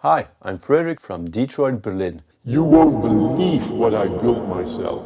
Hi, I'm Frederick from Detroit, Berlin. You won't believe what I built myself.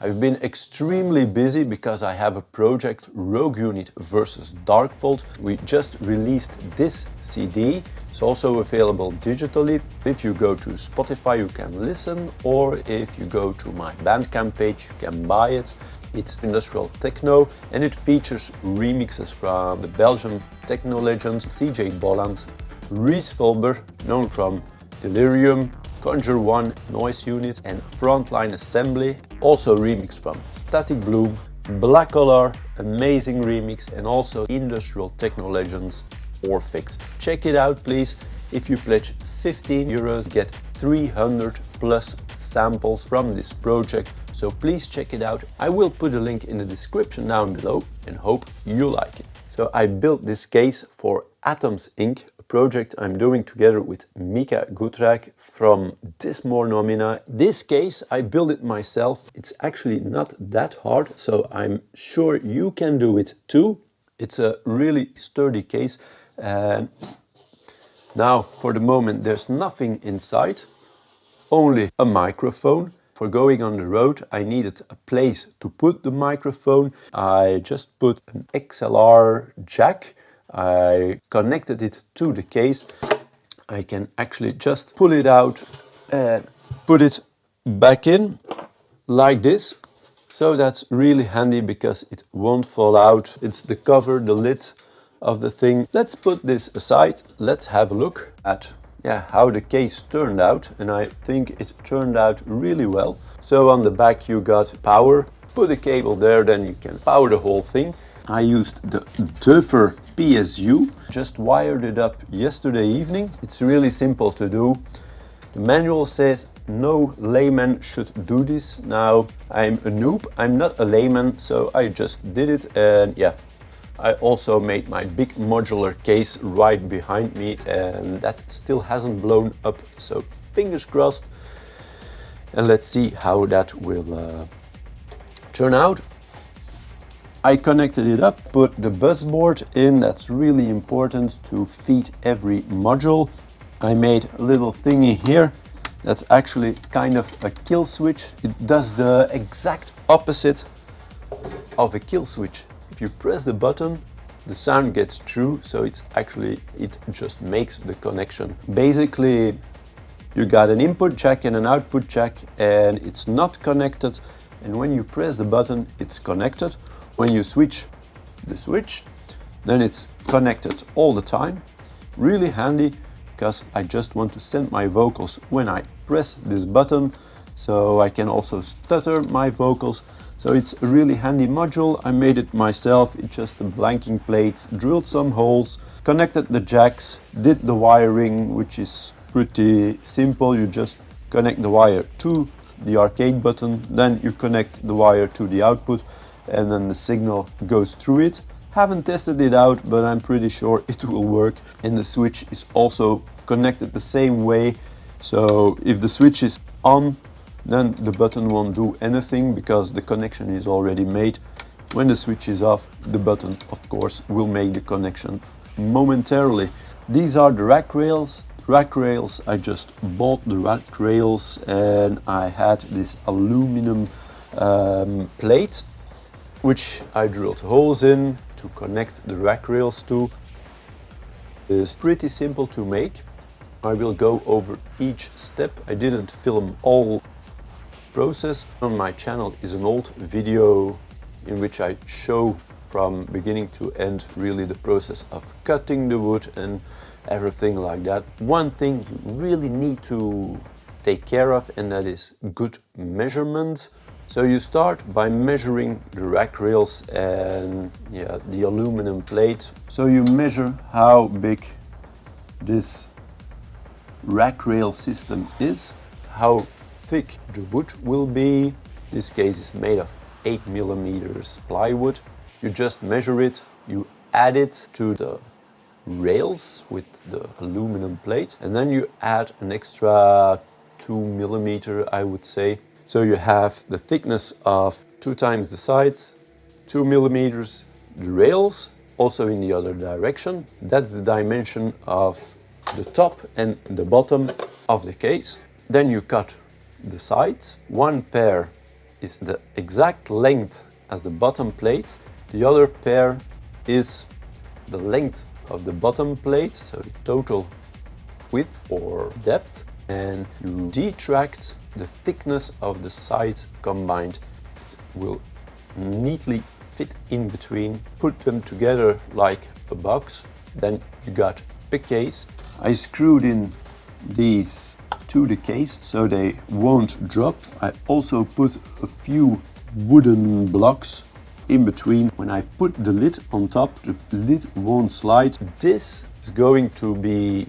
I've been extremely busy because I have a project, Rogue Unit versus Darkvolt. We just released this CD. It's also available digitally. If you go to Spotify, you can listen, or if you go to my Bandcamp page, you can buy it. It's industrial techno and it features remixes from the Belgian techno legend CJ Bolland, Reese Fulber, known from Delirium, Conjure One, Noise Unit and Frontline Assembly. Also remix from Static Bloom, Black Collar, amazing remix, and also industrial techno legends Orfix. Check it out please. If you pledge €15, get 300 plus samples from this project. So please check it out. I will put a link in the description down below and hope you like it. So I built this case for Atoms Inc., a project I'm doing together with Mika Goedrijk from this Morn Omina. This case, I built it myself. It's actually not that hard, so I'm sure you can do it too. It's a really sturdy case. And now, for the moment, there's nothing inside, only a microphone. For going on the road, I needed a place to put the microphone. I just put an XLR jack. I connected it to the case. I can actually just pull it out and put it back in like this. So that's really handy because it won't fall out. It's the cover, the lid of the thing. Let's put this aside. Let's have a look at how the case turned out, and I think it turned out really well. So on the back you got power, put a cable there, then you can power the whole thing. I used the Duffer PSU, just wired it up yesterday evening. It's really simple to do. The manual says no layman should do this. Now I'm a noob, I'm not a layman, so I just did it, and I also made my big modular case right behind me, and that still hasn't blown up, so fingers crossed. And let's see how that will turn out. I connected it up, put the bus board in. That's really important to feed every module. I made a little thingy here. That's actually kind of a kill switch. It does the exact opposite of a kill switch. If you press the button, the sound gets through, so it just makes the connection. Basically, you got an input jack and an output jack, and it's not connected. And when you press the button, it's connected. When you switch the switch, then it's connected all the time. Really handy, because I just want to send my vocals when I press this button, so I can also stutter my vocals. So it's a really handy module. I made it myself. It's just a blanking plate, drilled some holes, connected the jacks, did the wiring, which is pretty simple. You just connect the wire to the arcade button, then you connect the wire to the output, and then the signal goes through it. Haven't tested it out, but I'm pretty sure it will work. And the switch is also connected the same way. So if the switch is on, then the button won't do anything because the connection is already made. When the switch is off, the button, of course, will make the connection momentarily. These are the rack rails. Rack rails, I just bought the rack rails, and I had this aluminum plate, which I drilled holes in to connect the rack rails to. It's pretty simple to make. I will go over each step. I didn't film all process. On my channel is an old video in which I show from beginning to end really the process of cutting the wood and everything like that. One thing you really need to take care of, and that is good measurement. So you start by measuring the rack rails and the aluminum plate. So you measure how big this rack rail system is, how thick the wood will be. This case is made of 8mm plywood. You just measure it, you add it to the rails with the aluminum plate, and then you add an extra 2mm, I would say. So you have the thickness of 2 times the sides, 2mm, the rails, also in the other direction. That's the dimension of the top and the bottom of the case. Then you cut the sides. One pair is the exact length as the bottom plate. The other pair is the length of the bottom plate, so the total width or depth. And you detract the thickness of the sides combined. It will neatly fit in between. Put them together like a box. Then you got a case. I screwed in these to the case so they won't drop. I also put a few wooden blocks in between. When I put the lid on top, the lid won't slide. This is going to be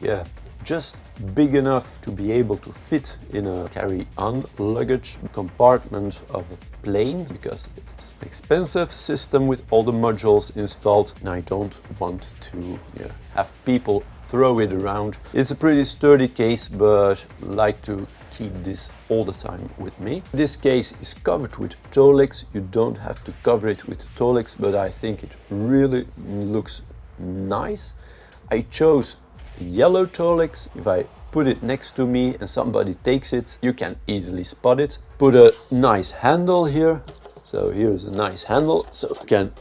just big enough to be able to fit in a carry-on luggage compartment of a plane, because it's an expensive system with all the modules installed and I don't want to have people throw it around. It's a pretty sturdy case, but I like to keep this all the time with me. This case is covered with Tolex. You don't have to cover it with Tolex, but I think it really looks nice. I chose yellow Tolex. If I put it next to me and somebody takes it, you can easily spot it. Put a nice handle here. So here's a nice handle, so you can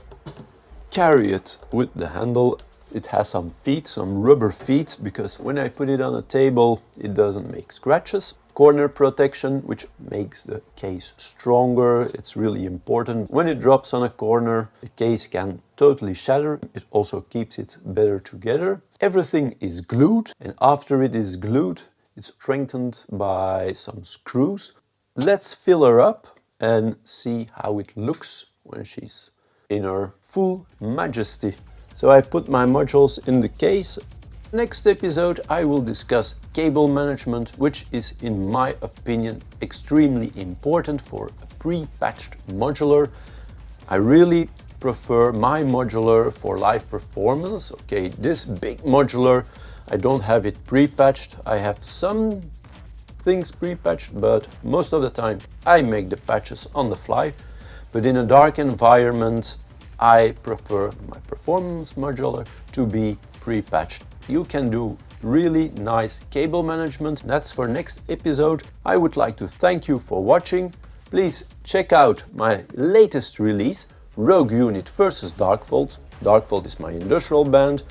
carry it with the handle. It has some feet, some rubber feet, because when I put it on a table, it doesn't make scratches. Corner protection, which makes the case stronger. It's really important. When it drops on a corner, the case can totally shatter. It also keeps it better together. Everything is glued, and after it is glued, it's strengthened by some screws. Let's fill her up and see how it looks when she's in her full majesty. So I put my modules in the case. Next episode I will discuss cable management, which is in my opinion extremely important for a pre-patched modular. I really prefer my modular for live performance. Okay, this big modular, I don't have it pre-patched. I have some things pre-patched, but most of the time I make the patches on the fly. But in a dark environment, I prefer my performance modular to be pre-patched. You can do really nice cable management. That's for next episode. I would like to thank you for watching. Please check out my latest release, Rogue Unit versus Darkvolt. Darkvolt is my industrial band.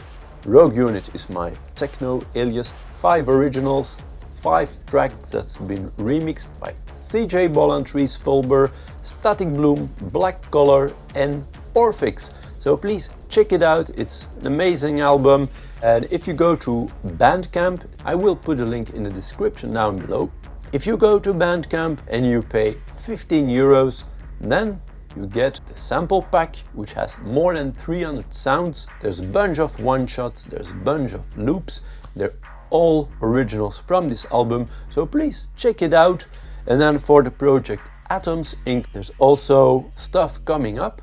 Rogue Unit is my techno alias. 5 originals, 5 tracks that's been remixed by CJ Bollantries Fulber, Static Bloom, Black Color and Orphix. So please check it out. It's an amazing album. And if you go to Bandcamp, I will put a link in the description down below. If you go to Bandcamp and you pay 15 euros, then you get a sample pack which has more than 300 sounds. There's a bunch of one-shots, there's a bunch of loops. They're all originals from this album, so please check it out. And then for the project Atoms Inc., there's also stuff coming up.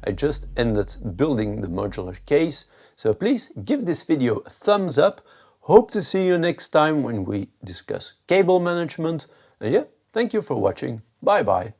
I just ended building the modular case, so please give this video a thumbs up. Hope to see you next time when we discuss cable management. And yeah, thank you for watching. Bye bye.